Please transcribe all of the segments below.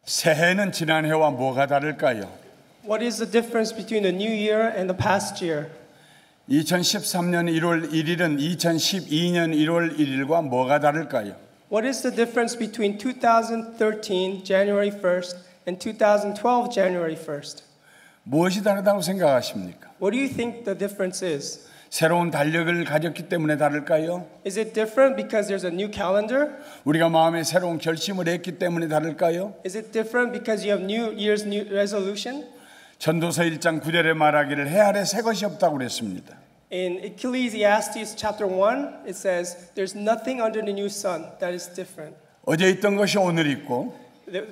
새해는 지난 해와 뭐가 다를까요? What is the difference between the new year and the past year? 2013년 1월 1일은 2012년 1월 1일과 뭐가 다를까요? What is the difference between 2013 January 1st and 2012 January 1st? 무엇이 다르다고 생각하십니까? What do you think the difference is? 새로운 달력을 가졌기 때문에 다를까요? Is it different because there's a new calendar? 우리가 마음에 새로운 결심을 했기 때문에 다를까요? Is it different because you have New Year's new resolution? 전도서 1장 9절에 말하기를 해 아래 새 것이 없다고 그랬습니다. In Ecclesiastes chapter 1, it says, there's nothing under the new sun that is different. 어제 있던 것이 오늘 있고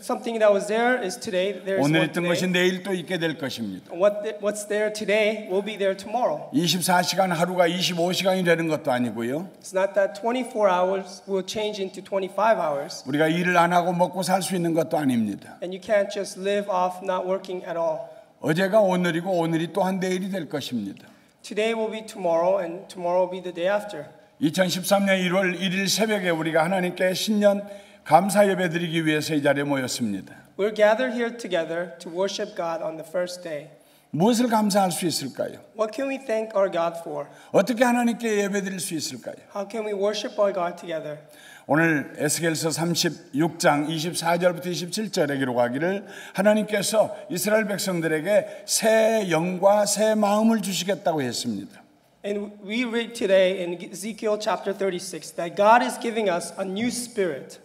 Something that was there is today. There is 오늘 one 있던 것이 today. 내일 또 있게 될 것입니다. What's there today will be there tomorrow. 24시간 하루가 25시간이 되는 것도 아니고요. It's not that 24 hours will change into 25 hours. 우리가 일을 안 하고 먹고 살 수 있는 것도 아닙니다. And you can't just live off not working at all. 어제가 오늘이고 오늘이 또한 내일이 될 것입니다. Today will be tomorrow and tomorrow will be the day after. 2013년 1월 1일 새벽에 우리가 하나님께 신년 감사 예배 드리기 위해서 이 자리에 모였습니다. We're gathered here together to worship God on the first day. 무엇을 감사할 수 있을까요? What can we thank our God for? 어떻게 하나님께 예배 드릴 수 있을까요? How can we worship our God together? 오늘 에스겔서 36장 24절부터 27절에 기록하기를 하나님께서 이스라엘 백성들에게 새 영과 새 마음을 주시겠다고 했습니다. And we read today in Ezekiel chapter 36 that God is giving us a new spirit.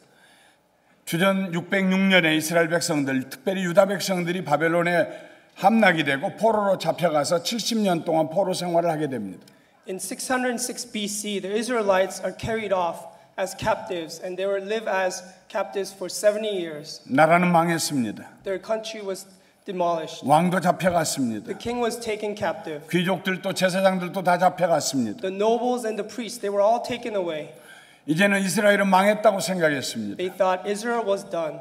주전 606년에 이스라엘 백성들, 특별히 유다 백성들이 바벨론에 함락이 되고 포로로 잡혀가서 70년 동안 포로 생활을 하게 됩니다. In 606 BC, the Israelites are carried off as captives, and they will live as captives for 70 years. 나라는 망했습니다. Their country was demolished. 왕도 잡혀갔습니다. The king was taken captive. 귀족들도 제사장들도 다 잡혀갔습니다. The nobles and the priests, they were all taken away. 이제는 이스라엘은 망했다고 생각했습니다. They thought Israel was done.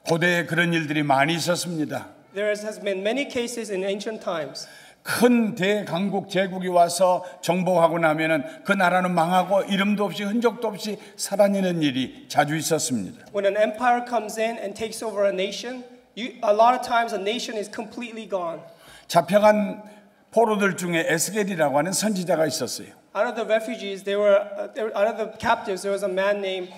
고대에 그런 일들이 많이 있었습니다. There has been many cases in ancient times. 큰 대강국 제국이 와서 정복하고 나면은 그 나라는 망하고 이름도 없이 흔적도 없이 사라지는 일이 자주 있었습니다. When an empire comes in and takes over a nation, a lot of times a nation is completely gone. 잡혀간 포로들 중에 에스겔이라고 하는 선지자가 있었어요. Out of the refugees, out of the captives, there was a man named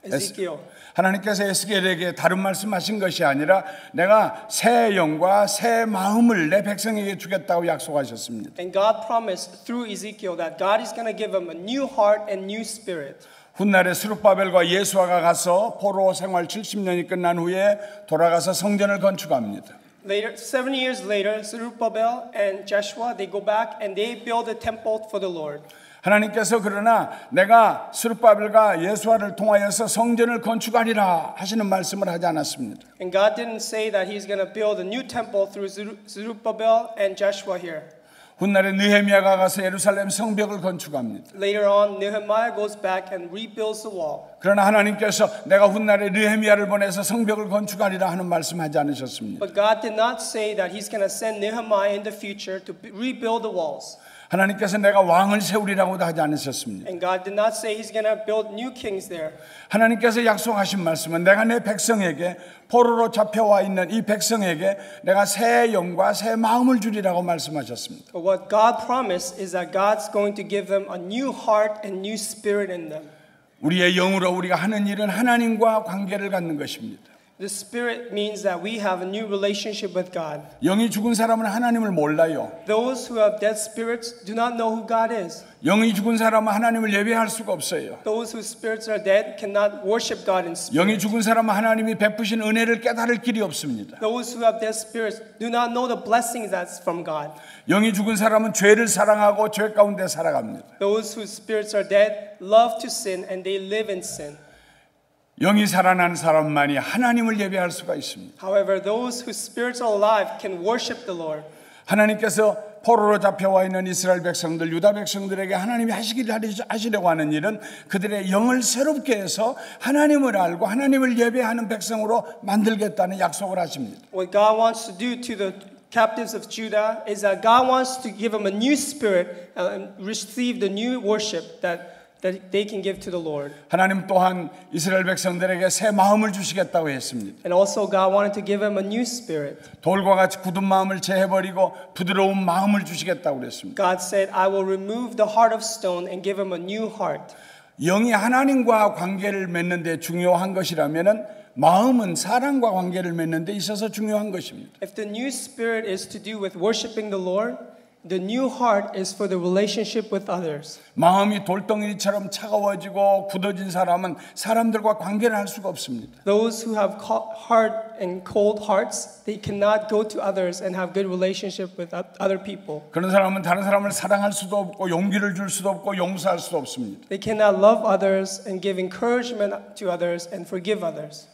Ezekiel. 하나님께서 에스겔에게 다른 말씀하신 것이 아니라 내가 새 영과 새 마음을 내 백성에게 주겠다고 약속하셨습니다. And God promised through Ezekiel that God is going to give him a new heart and new spirit. 훗날에 스룹바벨과 예수아가 가서 포로 생활 70년이 끝난 후에 돌아가서 성전을 건축합니다. Later, 70 years later, Zerubbabel and Joshua, they go back and they build a temple for the Lord. 하나님께서 그러나 내가 스룹바벨과 예수아를 통하여서 성전을 건축하리라 하시는 말씀을 하지 않았습니다. And God didn't say that He's going to build a new temple through Zerubbabel and Joshua here. 훗날에 느헤미야가 가서 예루살렘 성벽을 건축합니다. Later on, Nehemiah goes back and rebuilds the wall. 그러나 하나님께서 내가 훗날에 느헤미야를 보내서 성벽을 건축하리라 하는 말씀하지 않으셨습니다. But God did not say that He's going to send Nehemiah in the future to rebuild the walls. 하나님께서 내가 왕을 세우리라고도 하지 않으셨습니다. And God did not say He's going to build new kings there. 하나님께서 약속하신 말씀은 내가 내 백성에게 포로로 잡혀와 있는 이 백성에게 내가 새 영과 새 마음을 주리라고 말씀하셨습니다. But what God promised is that God's going to give them a new heart and new spirit in them. 우리의 영으로 우리가 하는 일은 하나님과 관계를 갖는 것입니다. The spirit means that we have a new relationship with God. 영이 죽은 사람은 하나님을 몰라요. Those who have dead spirits do not know who God is. 영이 죽은 사람은 하나님을 예배할 수가 없어요. Those whose spirits are dead cannot worship God in spirit. 영이 죽은 사람은 하나님이 베푸신 은혜를 깨달을 길이 없습니다. Those who have dead spirits do not know the blessings that's from God. 영이 죽은 사람은 죄를 사랑하고 죄 가운데 살아갑니다. Those whose spirits are dead love to sin and they live in sin. 영이 살아난 사람만이 하나님을 예배할 수가 있습니다. However, those whose spirits are alive can worship the Lord. 하나님께서 포로로 잡혀와 있는 이스라엘 백성들, 유다 백성들에게 하나님이 하시려고 하는 일은 그들의 영을 새롭게 해서 하나님을 알고 하나님을 예배하는 백성으로 만들겠다는 약속을 하십니다. What God wants to do to the captives of Judah is that God wants to give them a new spirit and receive the new worship that that they can give to the Lord. 하나님 또한 이스라엘 백성들에게 새 마음을 주시겠다고 했습니다. And also God wanted to give them a new spirit. 돌과 같이 굳은 마음을 제해버리고 부드러운 마음을 주시겠다고 그랬습니다. God said, I will remove the heart of stone and give them a new heart. 영이 하나님과 관계를 맺는 데 중요한 것이라면은 마음은 사람과 관계를 맺는 데 있어서 중요한 것입니다. If the new spirit is to do with worshiping the Lord, the new heart is for the relationship with others. 마음이 돌덩이처럼 차가워지고 굳어진 사람은 사람들과 관계를 할 수가 없습니다. Those who have hard and cold hearts, they cannot go to others and have good relationship with other people. 그런 사람은 다른 사람을 사랑할 수도 없고 용기를 줄 수도 없고 용서할 수도 없습니다. They cannot love others and give encouragement to others and forgive others.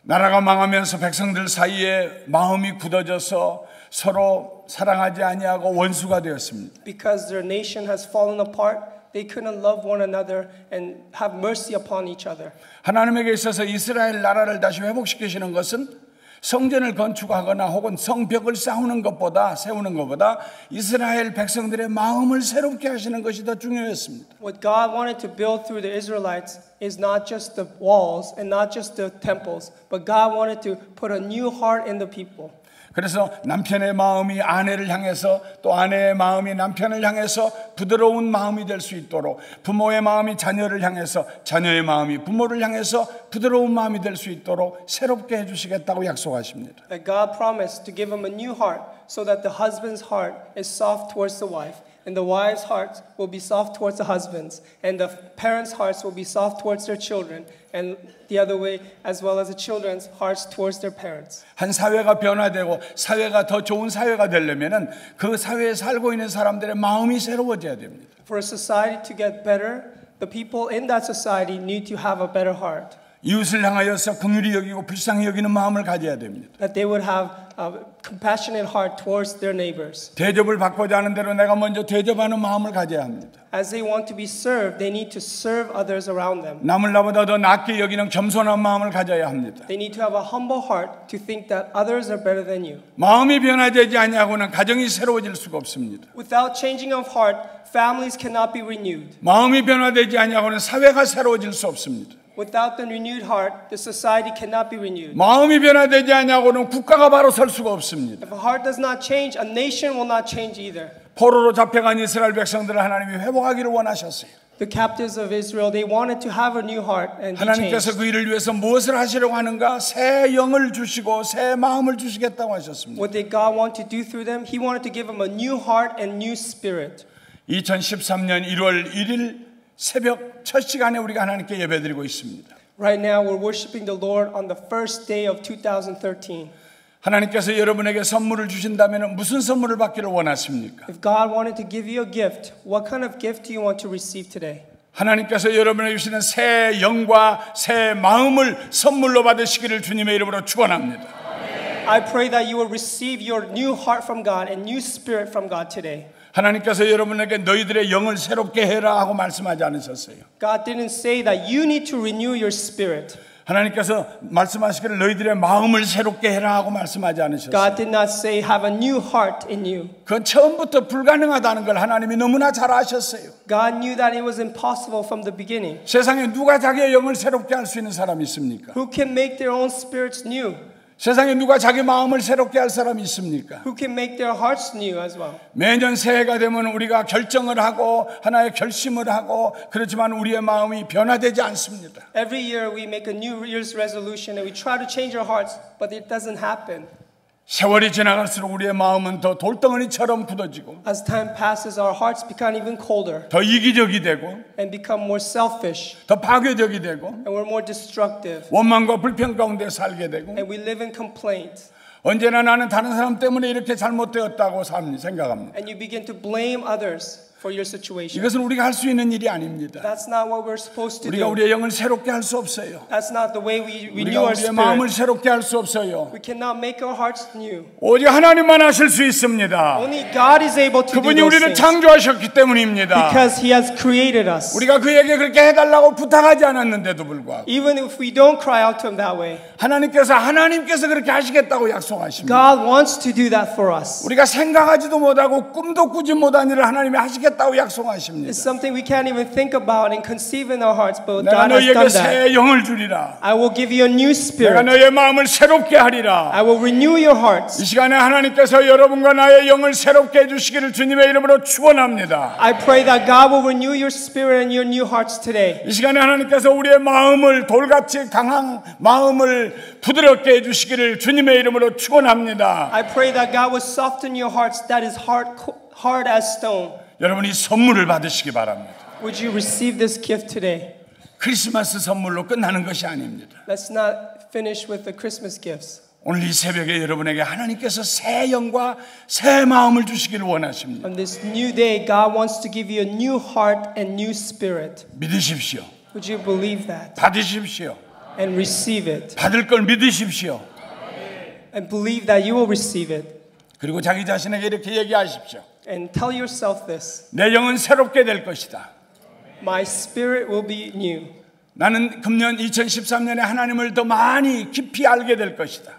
나라가 망하면서 백성들 사이에 마음이 굳어져서 서로 사랑하지 아니하고 원수가 되었습니다. Because their nation has fallen apart, they couldn't love one another and have mercy upon each other. 하나님에게 있어서 이스라엘 나라를 다시 회복시키시는 것은 성전을 건축하거나 혹은 성벽을 세우는 것보다 이스라엘 백성들의 마음을 새롭게 하시는 것이 더 중요했습니다. What God wanted to build through the Israelites is not just the walls and not just the temples, but God wanted to put a new heart in the people. 그래서 남편의 마음이 아내를 향해서 또 아내의 마음이 남편을 향해서 부드러운 마음이 될 수 있도록 부모의 마음이 자녀를 향해서 자녀의 마음이 부모를 향해서 부드러운 마음이 될 수 있도록 새롭게 해주시겠다고 약속하십니다. That God promised to give them a new heart so that the husband's heart is soft towards the wife and the wife's heart will be soft towards the husbands and the parents' hearts will be soft towards their children and the other way as well as the children's hearts towards their parents. 한 사회가 변화되고 사회가 더 좋은 사회가 되려면은 그 사회에 살고 있는 사람들의 마음이 새로워져야 됩니다. For a society to get better, the people in that society need to have a better heart. 이웃을 향하여서 긍휼히 여기고 불쌍히 여기는 마음을 가져야 됩니다. That they would have a compassionate heart towards their neighbors. 대접을 받고자 하는 대로 내가 먼저 대접하는 마음을 가져야 합니다. As they want to be served, they need to serve others around them. 남을 나보다 더 낮게 여기는 겸손한 마음을 가져야 합니다. They need to have a humble heart to think that others are better than you. 마음이 변화되지 아니하고는 가정이 새로워질 수가 없습니다. Without changing of heart, families cannot be renewed. 마음이 변화되지 아니하고는 사회가 새로워질 수 없습니다. Without the renewed heart, the society cannot be renewed. 마음이 변화되지 아니하고는 국가가 바로 설 수가 없습니다. If a heart does not change, a nation will not change either. 포로로 잡혀간 이스라엘 백성들을 하나님이 회복하기를 원하셨어요. The captives of Israel, they wanted to have a new heart and be 하나님께서 changed. 그 일을 위해서 무엇을 하시려고 하는가? 새 영을 주시고 새 마음을 주시겠다고 하셨습니다. What did God want to do through them? He wanted to give them a new heart and new spirit. 2013년 1월 1일 새벽 첫 시간에 우리가 하나님께 예배드리고 있습니다. Right now, we're worshiping the Lord on the first day of 2013. 하나님께서 여러분에게 선물을 주신다면 무슨 선물을 받기를 원하십니까? If God wanted to give you a gift, what kind of gift do you want to receive today? 하나님께서 여러분에게 주시는 새 영과 새 마음을 선물로 받으시기를 주님의 이름으로 축원합니다. I pray that you will receive your new heart from God and new spirit from God today. 하나님께서 여러분에게 너희들의 영을 새롭게 해라 하고 말씀하지 않으셨어요. God didn't say that you need to renew your spirit. 하나님께서 말씀하시기를 너희들의 마음을 새롭게 해라 하고 말씀하지 않으셨어요. God did not say have a new heart in you. 그건 처음부터 불가능하다는 걸 하나님이 너무나 잘 아셨어요. God knew that it was impossible from the beginning. 세상에 누가 자기의 영을 새롭게 할 수 있는 사람이 있습니까? Who can make their own spirits new? 세상에 누가 자기 마음을 새롭게 할 사람이 있습니까? Who can make their hearts new as well? 매년 새해가 되면 우리가 결정을 하고 하나의 결심을 하고 그렇지만 우리의 마음이 변화되지 않습니다. Every year we make a New Year's resolution and we try to change our hearts, but it doesn't happen. 세월이 지나갈수록 우리의 마음은 더 돌덩어리처럼 굳어지고 As time passes, our hearts become even colder 더 이기적이 되고 and become more selfish, 더 파괴적이 되고 and we're more destructive, 원망과 불평 가운데 살게 되고 and we live in complaint. 언제나 나는 다른 사람 때문에 이렇게 잘못되었다고 생각합니다. And you begin to blame others for your situation. 이것은 우리가 할 수 있는 일이 아닙니다. That's not what we're supposed to 우리가 do. 우리의 영을 새롭게 할 수 없어요. That's not the way we renew 우리가 our 우리의 마음을 spirit. 새롭게 할 수 없어요. We cannot make our hearts new. 오직 하나님만 하실 수 있습니다. Only God is able to do 그분이 those 우리를 things 창조하셨기 때문입니다. because He has created us. 우리가 그에게 그렇게 해달라고 부탁하지 않았는데도 불구하고 Even if we don't cry out to Him that way, 하나님께서 그렇게 하시겠다고 약속하십니다. God wants to do that for us. 우리가 생각하지도 못하고 꿈도 꾸지 못한 일을 하나님이 하시겠다고 하셨다고 약속하십니다. It's something we can't even think about and conceive in our hearts, but 내가 God has 너희에게 done that. 새 영을 주리라. I will give you a new 내가 spirit. 너희의 마음을 새롭게 하리라. I will renew your hearts. 이 시간에 하나님께서 여러분과 나의 영을 새롭게 해주시기를 주님의 이름으로 축원합니다. I pray that God will renew your spirit and your new hearts today. 이 시간에 하나님께서 우리의 마음을 돌같이 강한 마음을 부드럽게 해주시기를 주님의 이름으로 축원합니다. I pray that God will soften your hearts that is hard as stone. 여러분이 선물을 받으시기 바랍니다. Would you receive this gift today? 크리스마스 선물로 끝나는 것이 아닙니다. Let's not finish with the Christmas gifts. 오늘 이 새벽에 여러분에게 하나님께서 새 영과 새 마음을 주시기를 원하십니다. On this new day, God wants to give you a new heart and new spirit. 믿으십시오. Would you believe that 받으십시오. and receive it? 받을 걸 믿으십시오. And believe that you will receive it. 그리고 자기 자신에게 이렇게 얘기하십시오. And tell yourself this. 내 영은 새롭게 될 것이다. My spirit will be new. 나는 금년 2013년에 하나님을 더 많이 깊이 알게 될 것이다.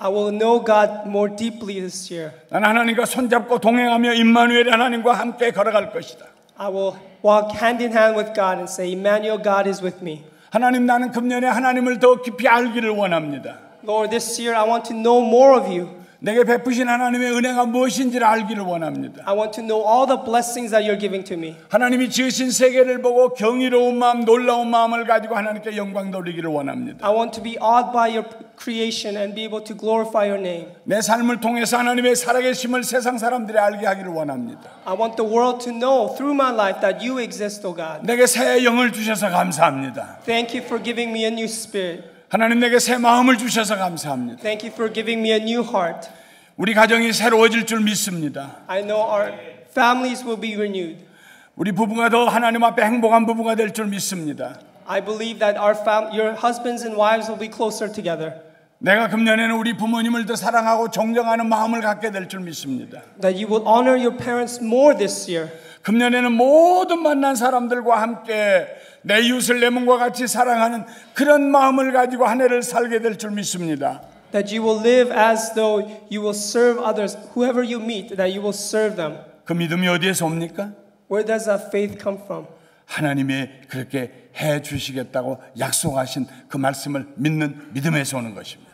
I will know God more deeply this year. 나는 하나님과 손잡고 동행하며 임마누엘 하나님과 함께 걸어갈 것이다. I will walk hand in hand with God and say, Emmanuel, God is with me. 하나님, 나는 금년에 하나님을 더 깊이 알기를 원합니다. Lord, this year I want to know more of you. 내게 베푸신 하나님의 은혜가 무엇인지를 알기를 원합니다. I want to know all the blessings that you're giving to me. 하나님이 지으신 세계를 보고 경이로운 마음, 놀라운 마음을 가지고 하나님께 영광 돌리기를 원합니다. I want to be awed by your creation and be able to glorify your name. 내 삶을 통해서 하나님의 살아계심을 세상 사람들이 알게 하기를 원합니다. I want the world to know through my life that you exist, O God. 내게 새 영을 주셔서 감사합니다. Thank you for giving me a new spirit. 하나님, 내게 새 마음을 주셔서 감사합니다. Thank you for giving me a new heart. 우리 가정이 새로워질 줄 믿습니다. I know our families will be renewed. 우리 부부가 더 하나님 앞에 행복한 부부가 될 줄 믿습니다. I believe that your husbands and wives will be closer together. 내가 금년에는 우리 부모님을 더 사랑하고 존경하는 마음을 갖게 될 줄 믿습니다. That you will honor your parents more this year. 금년에는 모든 만난 사람들과 함께 내 이웃을 내 몸과 같이 사랑하는 그런 마음을 가지고 한 해를 살게 될 줄 믿습니다. That you will live as though you will serve others. Whoever you meet, that you will serve them. 그 믿음이 어디에서 옵니까? Where does that faith come from? 하나님이 그렇게 해 주시겠다고 약속하신 그 말씀을 믿는 믿음에서 오는 것입니다.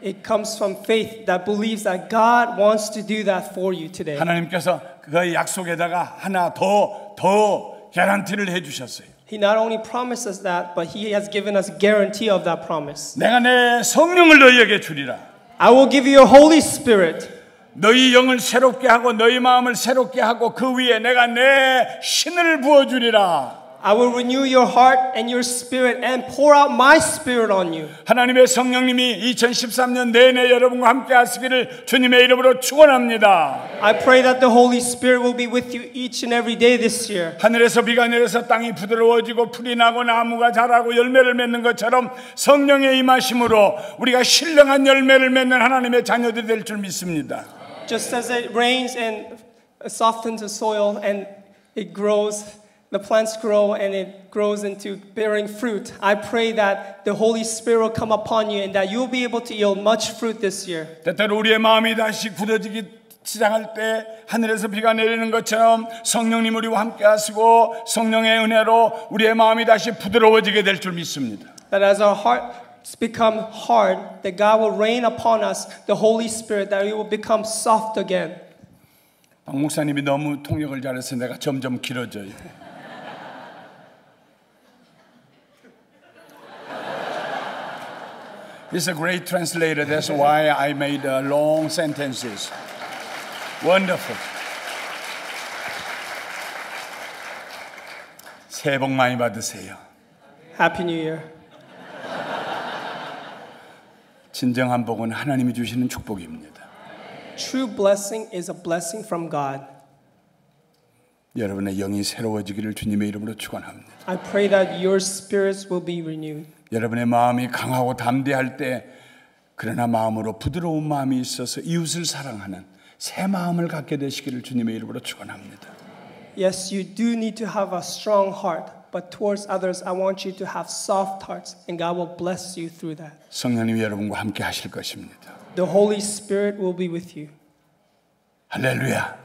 It comes from faith that believes that God wants to do that for you today. 하나님께서 그 약속에다가 하나 더 개런티를 해 주셨어요. He not only promised us that, but He has given us guarantee of that promise. 내가 내 성령을 너희에게 주리라. I will give you a Holy Spirit. 너희 영을 새롭게 하고 너희 마음을 새롭게 하고 그 위에 내가 내 신을 부어 주리라. I will renew your heart and your spirit and pour out my spirit on you. 하나님의 성령님이 2013년 내내 여러분과 함께 하시기를 주님의 이름으로 축원합니다. I pray that the Holy Spirit will be with you each and every day this year. 하늘에서 비가 내려서 땅이 부드러워지고 풀이 나고 나무가 자라고 열매를 맺는 것처럼 성령의 임하심으로 우리가 신령한 열매를 맺는 하나님의 자녀들이 될 줄 믿습니다. Just as it rains and softens the soil and it grows, the plants grow and it grows into bearing fruit. I pray that the Holy Spirit will come upon you and that you'll be able to yield much fruit this year. 때때로 우리의 마음이 다시 굳어지기 시작할 때 하늘에서 비가 내리는 것처럼 성령님 우리와 함께 하시고 성령의 은혜로 우리의 마음이 다시 부드러워지게 될 줄 믿습니다. That as our hearts become hard, that God will rain upon us the Holy Spirit, that we will become soft again. 박 목사님이 너무 통역을 잘해서 내가 점점 길어져요. He's a great translator. That's why I made long sentences. Wonderful. 새해 복 많이 받으세요. Happy New Year. 진정한 복은 하나님이 주시는 축복입니다. True blessing is a blessing from God. 여러분의 영이 새로워지기를 주님의 이름으로 축원합니다. I pray that your spirits will be renewed. 여러분의 마음이 강하고 담대할 때 그러나 마음으로 부드러운 마음이 있어서 이웃을 사랑하는 새 마음을 갖게 되시기를 주님의 이름으로 축원합니다. Yes, you do need to have a strong heart, but towards others, I want you to have soft hearts, and God will bless you through that. 성령님이 여러분과 함께 하실 것입니다. The Holy Spirit will be with you. 할렐루야.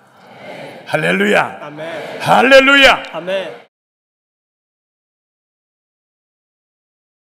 할렐루야. Amen. 할렐루야. Amen.